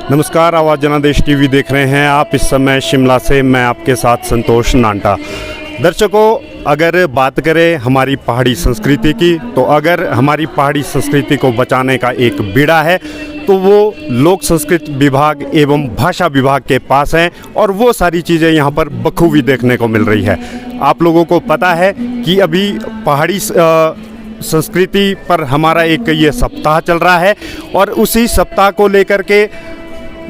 नमस्कार, आवाज़ जनादेश टीवी देख रहे हैं आप। इस समय शिमला से मैं आपके साथ संतोष नांटा। दर्शकों, अगर बात करें हमारी पहाड़ी संस्कृति की, तो अगर हमारी पहाड़ी संस्कृति को बचाने का एक बीड़ा है तो वो लोक संस्कृति विभाग एवं भाषा विभाग के पास हैं और वो सारी चीज़ें यहाँ पर बखूबी देखने को मिल रही है। आप लोगों को पता है कि अभी पहाड़ी संस्कृति पर हमारा एक ये सप्ताह चल रहा है और उसी सप्ताह को लेकर के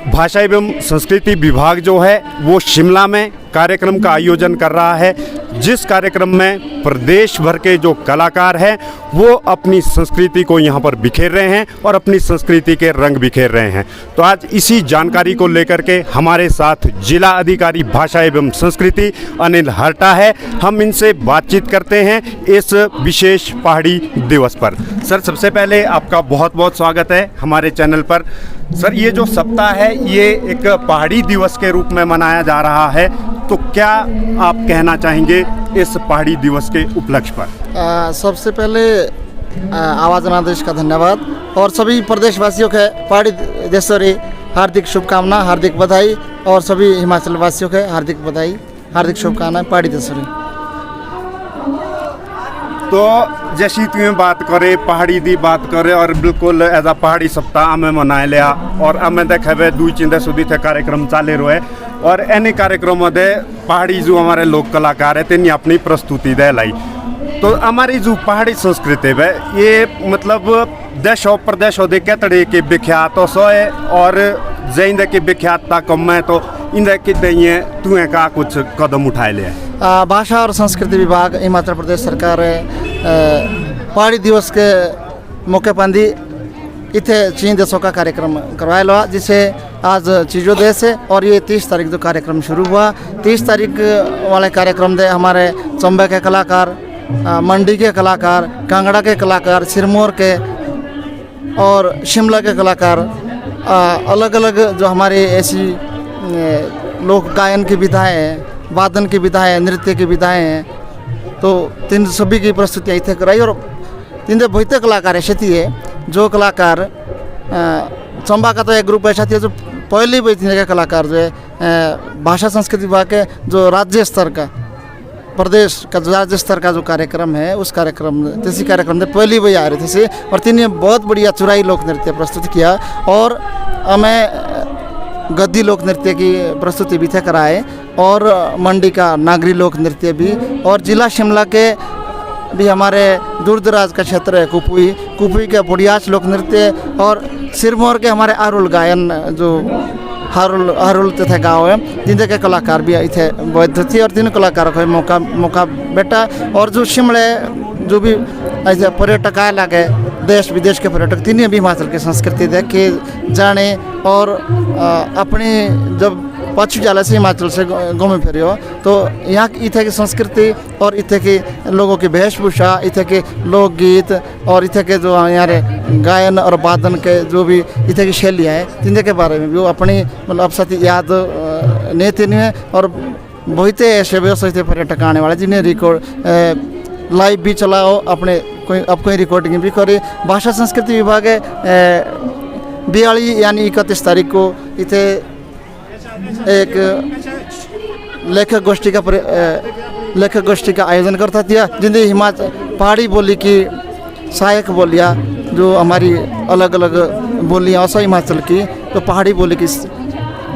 भाषा एवं संस्कृति विभाग जो है वो शिमला में कार्यक्रम का आयोजन कर रहा है, जिस कार्यक्रम में प्रदेश भर के जो कलाकार हैं वो अपनी संस्कृति को यहाँ पर बिखेर रहे हैं और अपनी संस्कृति के रंग बिखेर रहे हैं। तो आज इसी जानकारी को लेकर के हमारे साथ जिला अधिकारी भाषा एवं संस्कृति अनिल हर्टा है। हम इनसे बातचीत करते हैं इस विशेष पहाड़ी दिवस पर। सर, सबसे पहले आपका बहुत बहुत स्वागत है हमारे चैनल पर। सर, ये जो सप्ताह है ये एक पहाड़ी दिवस के रूप में मनाया जा रहा है, तो क्या आप कहना चाहेंगे इस पहाड़ी दिवस के उपलक्ष्य पर? सबसे पहले आवाज़ जनादेश का धन्यवाद और सभी प्रदेशवासियों के पहाड़ी देशोरी हार्दिक शुभकामना, हार्दिक बधाई और सभी हिमाचल वासियों के हार्दिक बधाई, हार्दिक शुभकामनाएं पहाड़ी देशोरी। तो जैसी तुम्हें बात करे पहाड़ी दी बात करे और बिल्कुल एज पहाड़ी सप्ताह हमें मनाए लिया और हमें देखे 2 सुधी थे कार्यक्रम चाले रहे और एनी कार्यक्रम मध्ये पहाड़ी जो हमारे लोक कलाकार है तेनी अपनी प्रस्तुति दे लाई। तो हमारी जो पहाड़ी संस्कृति है ये मतलब देशों प्रदेशों दे केतड़े के विख्यात है और जैन की विख्यातता कम है, तो इंदे कि तुम्हें का कुछ कदम उठाए लिया? भाषा और संस्कृति विभाग हिमाचल प्रदेश सरकार पहाड़ी दिवस के मौके पर इथे 3 देशों का कार्यक्रम करवाया हुआ, जिसे आज चीजों देश है और ये 30 तारीख जो कार्यक्रम शुरू हुआ। 30 तारीख वाले कार्यक्रम दे हमारे चंबे के कलाकार, मंडी के कलाकार, कांगड़ा के कलाकार, सिरमौर के और शिमला के कलाकार, अलग अलग जो हमारे ऐसी लोक गायन की विधाएँ हैं, वादन की विधाएँ, नृत्य की विधाएँ हैं, तो तीन सभी की प्रस्तुतियाँ इतने कराई। और तीन बहुते कलाकार ऐसे है जो कलाकार चंबा का तो एक ग्रुप ऐसा थी जो पहले भी तीन के कलाकार जो है भाषा संस्कृति विभाग के जो राज्य स्तर का, प्रदेश का जो राज्य स्तर का जो कार्यक्रम है उस कार्यक्रम किसी कार्यक्रम में पहली वही आ रहे थे और तीन बहुत बढ़िया चुराई लोक नृत्य प्रस्तुत किया और हमें गद्दी लोक नृत्य की प्रस्तुति भी थे कराए और मंडी का नागरी लोक नृत्य भी, और जिला शिमला के भी हमारे दूर दराज का क्षेत्र है कुपुई के बुढ़ियाच लोक नृत्य और सिरमौर के हमारे आरुल गायन जो हारुल तथा गाँव है जिनके के कलाकार भी इतने वैध थी और 3 कलाकारों को मौका बेटा। और जो शिमले जो भी ऐसे पर्यटक आए लगे देश विदेश के पर्यटक तीन भी हिमाचल की संस्कृति देख के जाने और अपनी जब पश्चिम जाला से हिमाचल से घूमे फिरे हो तो यहाँ इथे की संस्कृति और इथे के लोगों की वेशभूषा, इथे के लोकगीत और इथे के जो यहाँ गायन और वादन के जो भी इथे की शैलियाँ हैं जिनके के बारे में भी वो अपनी मतलब अब साथ याद नहीं है। और बहुत ऐसे व्यवसाय पर्यटक आने वाले जिन्हें रिकॉर्ड लाइव भी चलाओ अपने कोई रिकॉर्डिंग भी करे। भाषा संस्कृति विभाग है 42 यानी 31 तारीख को इथे एक लेखक गोष्ठी का आयोजन करता था जिनमें हिमाचल पहाड़ी बोली की सहायक बोलियाँ जो हमारी अलग अलग बोलियाँ और हिमाचल की तो पहाड़ी बोली के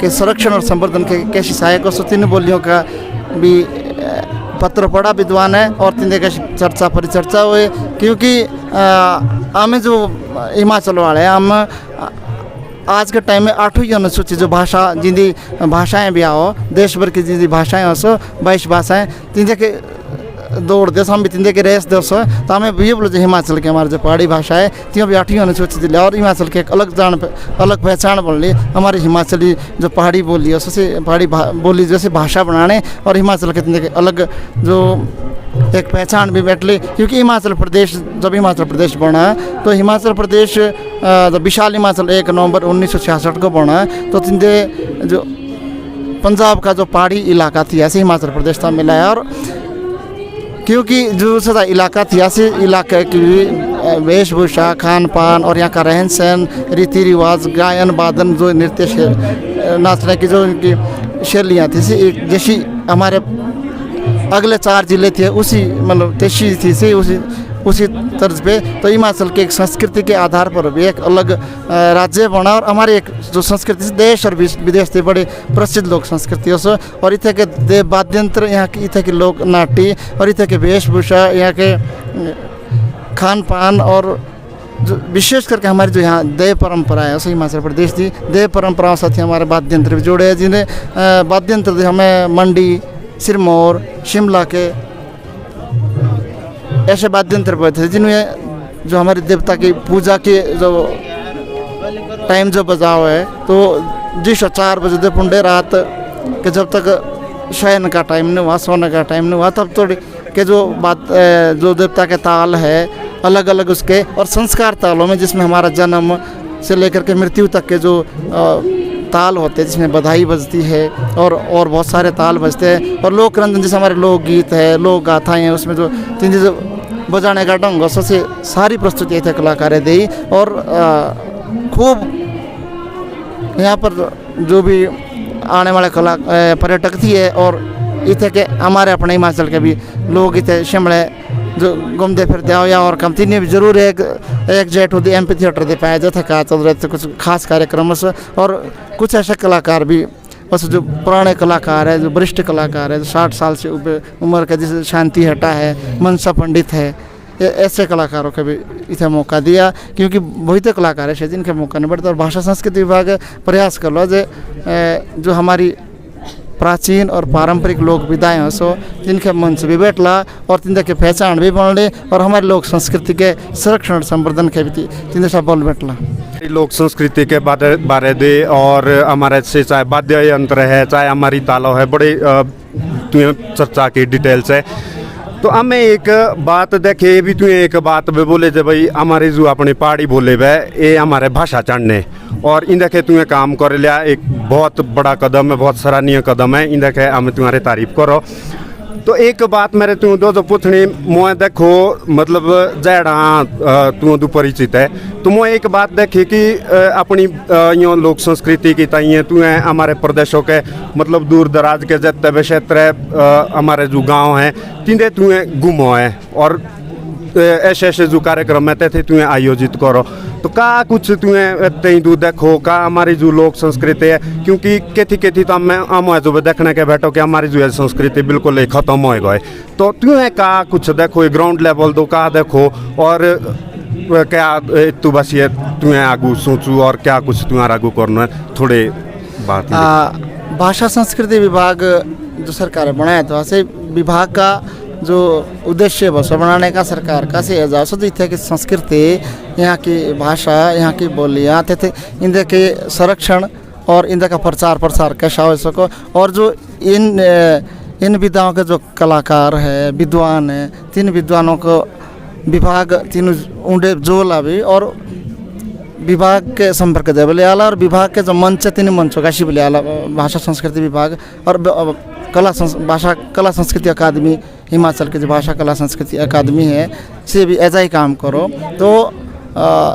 संरक्षण और संवर्धन के कैसी सहायक हो 3 बोलियों का भी पत्र पढ़ा विद्वान है और 3 का चर्चा परिचर्चा हुए, क्योंकि हमें जो हिमाचल वाले हम आज के टाइम में 8वीं अनुसूची जो भाषा जिंदी भाषाएं भी आओ देश भर की जिंदी भाषाएं हो सो 22 भाषाएं तीन के दौड़ देश हम भी तीन के रेस देश हो, तो हमें भी बोलो जो हिमाचल के हमारे जो पहाड़ी भाषा है तीनों भी 8वीं अनुसूची दिले और हिमाचल के एक अलग पहचान बोल ली हमारी हिमाचली जो पहाड़ी बोली है उससे पहाड़ी बोली जैसे भाषा बनाने और हिमाचल के तीन के अलग जो एक पहचान भी बैठ ली। क्योंकि हिमाचल प्रदेश जब हिमाचल प्रदेश बना तो हिमाचल प्रदेश जब विशाल हिमाचल 1 नवंबर 1966 को बना तो तिंदे जो पंजाब का जो पहाड़ी इलाका थी ऐसे हिमाचल प्रदेश था मिलाया। और क्योंकि जो सदा इलाका थी ऐसे इलाके की वेशभूषा, खान पान और यहाँ का रहन सहन, रीति रिवाज, गायन बादन, जो नृत्य नाचने की जो इनकी शैलियाँ थी, जैसी हमारे अगले 4 जिले थे उसी मतलब तैसी थी से उसी तर्ज पे। तो हिमाचल के एक संस्कृति के आधार पर भी एक अलग राज्य बना और हमारी एक जो संस्कृति देश और विदेश से बड़े प्रसिद्ध लोक संस्कृतियों से। और इतने के देव वाद्यंत्र, यहाँ की इतने के लोक नाट्य और इतने के वेशभूषा, यहाँ के खान पान और जो विशेष करके हमारी जो यहाँ देव परंपरा है, हिमाचल प्रदेश की देव परंपराओं साथ ही हमारे वाद्यंत्र भी जुड़े हैं, जिन्हें वाद्यंत्र हमें मंडी, सिरमौर, शिमला के ऐसे वाद्यंत्र पर थे जिनमें जो हमारे देवता की पूजा के जो टाइम जो बजाओ है, तो जिस 4 बजे दे पुंडे रात के जब तक शयन का टाइम नहीं हुआ, सोने का टाइम नहीं हुआ, तब तो के जो देवता के ताल है अलग अलग उसके और संस्कार तालों में, जिसमें हमारा जन्म से लेकर के मृत्यु तक के जो ताल होते हैं, जिसमें बधाई बजती है और बहुत सारे ताल बजते हैं। और लोक रंजन जैसे हमारे लोकगीत है, लोक गाथाएँ हैं, उसमें जो 3 चीज़ बजाने का ढंग से सारी प्रस्तुति थे कलाकारें दी। और खूब यहाँ पर जो भी आने वाले पर्यटक थी है और इतने के हमारे अपने हिमाचल के भी लोग इतने शिमले जो घूमते फिरते आओ या और कम तीन भी जरूर एक जेट होती एमपी थिएटर दे पाया जाता का चल रहे थे कुछ खास कार्यक्रम से। और कुछ ऐसे कलाकार भी बस जो पुराने कलाकार है, जो वरिष्ठ कलाकार है, जो 60 साल से उम्र के, जैसे शांति हटा है, मनसा पंडित है, ऐसे कलाकारों को भी इसे मौका दिया, क्योंकि बहुत कलाकार है जिनके मौका नहीं बढ़ता। और भाषा संस्कृति विभाग प्रयास कर लो जो हमारी प्राचीन और पारंपरिक लोक विधाएँ हो सो जिनके मन से भी बैठला और तिनके के पहचान भी बनले और हमारे लोक संस्कृति के संरक्षण संवर्धन के भी तिनके सब बोल बैठला। लोक संस्कृति के बारे दे और हमारे से चाहे वाद्य यंत्र है, चाहे हमारी तालों है, बड़े चर्चा की डिटेल्स है। तो हमें एक बात देखे भी, तू एक बात भी बोले जब भाई हमारे जो अपनी पहाड़ी बोले वे ये हमारे भाषा चढ़ने और इन देखे तुम्हें काम कर लिया, एक बहुत बड़ा कदम है, बहुत सराहनीय कदम है। इन देखे हम तुम्हारी तारीफ करो। तो एक बात मेरे तू दो पूछनी मुँह देखो, मतलब जैड़ा तू दो परिचित है, तो मुँह एक बात देखी कि अपनी यो लोक संस्कृति की ताइए तू है हमारे प्रदेशों के, मतलब दूर दराज के जितने भी क्षेत्र है, हमारे जो गांव हैं तिंदे तू घूमो है और ऐसे ऐसे जो कार्यक्रम है थे तुम्हें आयोजित करो। तो का कुछ तुम्हें तई तू देखो का हमारी जो लोक संस्कृति है, क्योंकि केथी तो हम जो देखने के बैठो कि हमारी जो है संस्कृति बिल्कुल ही खत्म हो गए। तो तुम्हें का कुछ देखो, ग्राउंड लेवल दो का देखो और क्या तू बस ये तुम्हें आगू सोचू और क्या कुछ तुम्हारा आगू करना है, थोड़े बात। भाषा संस्कृति विभाग जो सरकार बनाया था, ऐसे विभाग का जो उद्देश्य भाषा बनाने का सरकार का से एजाज़ तो इतने की संस्कृति, यहाँ की भाषा, यहाँ की बोलियाँ थे इनके के संरक्षण और इनका प्रचार प्रसार कैसा हो सको। और जो इन विधाओं के जो कलाकार है, विद्वान है, 3 विद्वानों को विभाग 3 ऊँडे जोला भी और विभाग के संपर्क दे बोले आला और विभाग के जो मंच 3 मंचों का शिवले आला भाषा संस्कृति विभाग और कला संस्कृति अकादमी, हिमाचल के जो भाषा कला संस्कृति अकादमी है से भी ऐसा ही काम करो। तो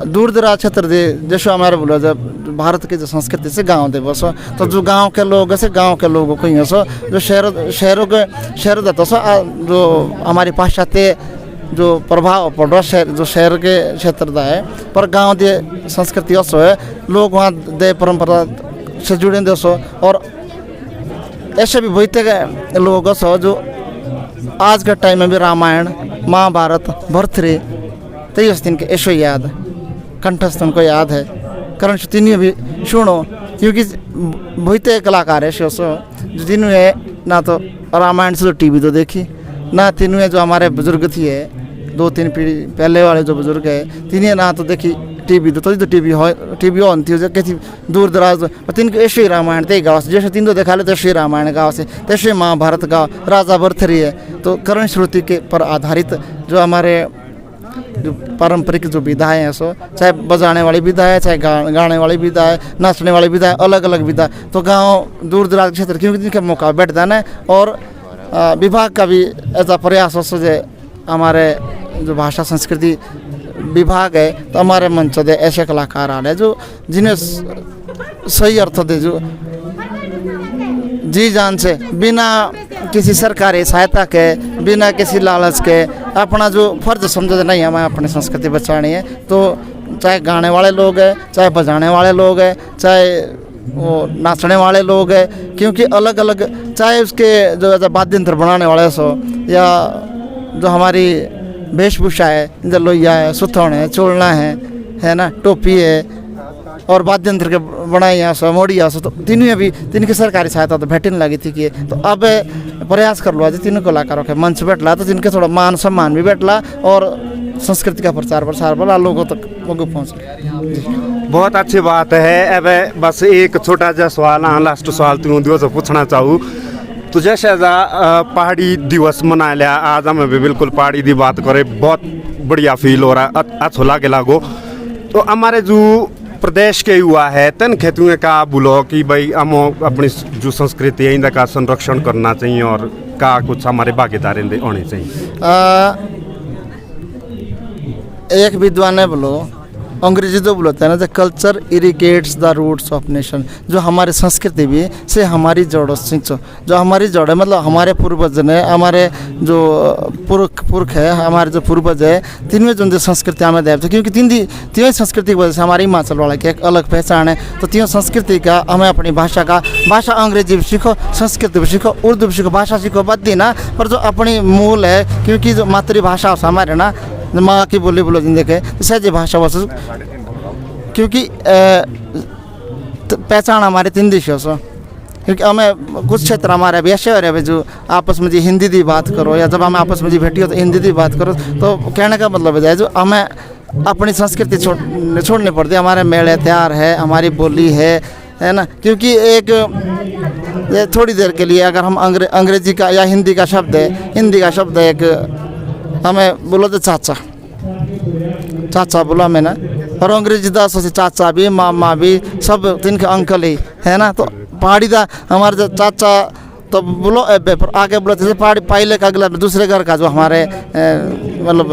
दूर दराज क्षेत्र दे जैसे हमारे बोला जब भारत के जो संस्कृति से गांव दे बसो, तो जो गांव के लोग से गांव के लोगों को ही सो जो शहर देता सो जो हमारी पाश्चात्य जो प्रभाव पड़ रहा शहर जो शहर के क्षेत्र का है, पर गांव दे संस्कृति सो है, लोग वहाँ दे परंपरा से जुड़े दे सो। और ऐसे भी बहुत लोग सो जो आज के टाइम में भी रामायण, महाभारत, भरथरी तो उस दिन के ऐशो याद कंठस्थ उनको याद है, कारण तीन भी सुनो, क्योंकि बहुत कलाकार ऐसे जो जिन्होंने ना तो रामायण से तो टीवी तो देखी, ना तीनों जो हमारे बुजुर्ग थी है 2-3 पीढ़ी पहले वाले जो बुजुर्ग है तीनों ना तो देखी टीवी तो टीवी ऑन थी जो कहती दूर दराज और तीन के ऐसे रामायण ते गाँव से जैसे 3 तो देखा ले तो ऐसे रामायण गाँव से तैसे महाभारत गाँव राजा भरथरी है। तो करण श्रुति के पर आधारित जो हमारे जो पारंपरिक जो विधा है, सो चाहे बजाने वाली विधा है, चाहे गाने वाली विधा है, नाचने वाली विधा है, अलग अलग विधा। तो गाँव दूर दराज क्षेत्र क्योंकि जिनके मौका बैठता है और विभाग का भी ऐसा प्रयास हो जो हमारे जो भाषा संस्कृति विभाग है तो हमारे मंच दे ऐसे कलाकार आ रहे हैं जो जिन्हें सही अर्थ दे, जो जी जान से बिना किसी सरकारी सहायता के, बिना किसी लालच के अपना जो फर्ज समझे नहीं हमें अपनी संस्कृति बचानी है। तो चाहे गाने वाले लोग हैं, चाहे बजाने वाले लोग हैं, चाहे वो नाचने वाले लोग हैं, क्योंकि अलग अलग, चाहे उसके जो वाद्य यंत्र बनाने वाले सो, या जो हमारी वेशभूषा है, जैसे लोहिया है, सुथौन है, चोलना है ना, टोपी है, और वाद्य यंत्र के बनाई यहाँ सो, मोड़ी यहाँ सो, तो तीनों भी तीन की सरकारी सहायता तो भेटने लगी थी कि तो अब प्रयास कर लो आज तीनों कलाकारों के मंच बैठला, तो जिनके थोड़ा मान सम्मान भी बैठला और संस्कृति का प्रचार प्रसार बड़ा लोगों तक पहुँच। बहुत अच्छी बात है। अब बस एक छोटा सा सवाल, हाँ लास्ट सवाल तुम दिवस पूछना चाहूँ तो जैसे पहाड़ी दिवस मना लिया आज, हमें भी बिल्कुल पहाड़ी की बात करें, बहुत बढ़िया फील हो रहा, अच्छा लगे लागो। तो हमारे जो प्रदेश के युवा है तन खेतुए का बोलो कि भाई हम अपनी जो संस्कृति है इनका संरक्षण करना चाहिए और का कुछ हमारे भागीदारी होनी चाहिए। एक विद्वान ने बोलो, अंग्रेजी तो बोलते हैं ना, the culture irrigates the roots of nation, जो हमारी संस्कृति भी से हमारी जड़ों सिंचो, जो हमारी जड़ है मतलब हमारे पूर्वज ने, हमारे जो पुरख है, हमारे जो पूर्वज है, तिनमें जो संस्कृति हमें देव थे, क्योंकि तीन संस्कृति की वजह से हमारी हिमाचल वाले की एक अलग पहचान है। तो तीन संस्कृति का हमें अपनी भाषा अंग्रेजी भी सीखो, संस्कृत भी सीखो, उर्दू भी सीखो, भाषा सीखो बदी ना, पर जो अपनी मूल है, क्योंकि जो मातृभाषा हमारे ना माँ की बोली बोलो जिंदगी सहज भाषा बस, क्योंकि पहचान हमारे तीन दिशा से, क्योंकि हमें कुछ क्षेत्र हमारे भी ऐसे हो रहे हैं जो आपस में जी हिंदी की बात करो, या जब हमें आपस में जी भेटी हो तो हिंदी की बात करो, तो कहने का मतलब है जो हमें अपनी संस्कृति छोड़नी पड़ती है। हमारे मेले त्योहार है, हमारी बोली है ना, क्योंकि एक थोड़ी देर के लिए अगर हम अंग्रेजी का या हिंदी का शब्द है एक हमें बोलो तो चाचा बोलो हमें ना, और अंग्रेजी दास से चाचा भी मामा भी सब तीन के अंकल ही है ना। तो पहाड़ी का हमारे जो चाचा तो बोलो पर आगे बोलो जैसे पहाड़ी पहले का अगला दूसरे घर का जो हमारे मतलब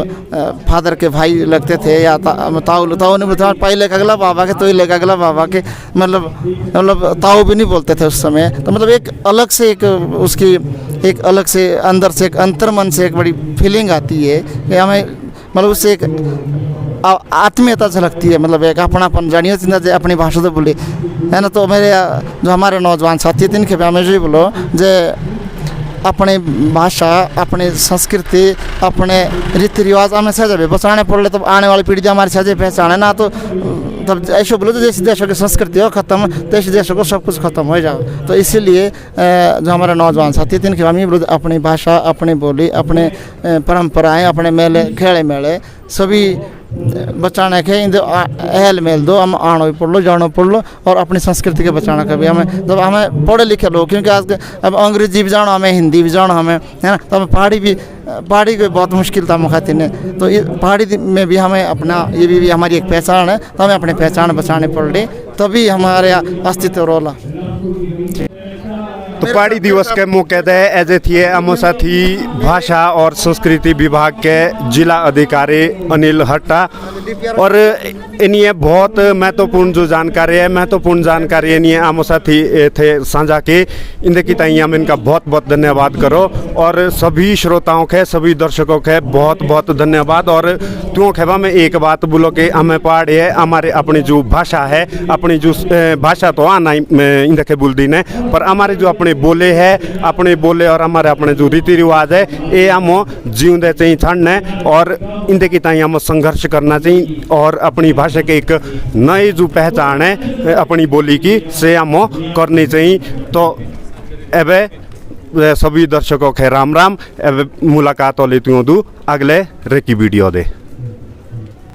फादर के भाई लगते थे, या ताऊ नहीं बोलते, पहले का अगला बाबा के, तो ही का अगला बाबा के, मतलब ताऊ भी नहीं बोलते थे उस समय। तो मतलब एक अलग से एक अलग से अंदर से एक अंतर्मन से एक बड़ी फीलिंग आती है कि हमें मतलब उससे एक आत्मीयता झलकती है, मतलब एक अपनापन जानिए चिंता अपनी भाषा तो बोली है ना। तो मेरे जो हमारे नौजवान साथी तीन के हमेशा ही बोलो जे अपनी भाषा, अपनी संस्कृति, अपने रीति रिवाज हमें सहज बचाने पड़ ले, तब आने वाली पीढ़ी हमारी सहज पहचान है ना। तो तब ऐसे बोलो तो जैसे देशों की संस्कृति हो खत्म, तैसे देशों को सब कुछ खत्म हो जाओ। तो इसीलिए जो हमारे नौजवान साथी तीन के हम ही बोलो अपनी भाषा, अपनी बोली, अपने परंपराएं, अपने मेले खेड़े मेले सभी बचाने के इन अहल मेल दो, हम आनो भी पढ़ लो, जानो पढ़ लो, और अपनी संस्कृति के बचाने का भी हमें, जब हमें पढ़े लिखे लोग, क्योंकि आज अब अंग्रेजी भी जानो हमें, हिंदी भी जानो हमें है ना। तो हमें पहाड़ी को बहुत मुश्किल था मुखाती ने, तो ये पहाड़ी में भी हमें अपना ये भी हमारी एक पहचान है, तो हमें अपनी पहचान बचाने पड़ रही, तभी हमारे अस्तित्व रोला। तो पहाड़ी दिवस के मौके पे ऐसे थे हम साथी भाषा और संस्कृति विभाग के जिला अधिकारी अनिल हट्टा, और इन्हें बहुत महत्वपूर्ण जो जानकारी है इन्हें हम साथी थे साझा के, इनकी ताई हम इनका बहुत बहुत धन्यवाद करो, और सभी श्रोताओं के, सभी दर्शकों के बहुत बहुत धन्यवाद। और तुम खेबा में एक बात बोलो कि हमें पहाड़ी है, हमारे अपनी जो भाषा है, अपनी जो भाषा तो आना इनके बोल दी ने, पर हमारे जो अपने बोले है, अपने बोले और हमारे अपने जो रीति रिवाज है ये हम जीवते चाहिए छाड़ने, और इनके ताई हम संघर्ष करना चाहिए, और अपनी भाषा के एक नई जो पहचान है अपनी बोली की से हम करनी चाहिए। तो एवं सभी दर्शकों के राम राम, एवं मुलाकात हो लेती हूँ अगले रेकी वीडियो दे।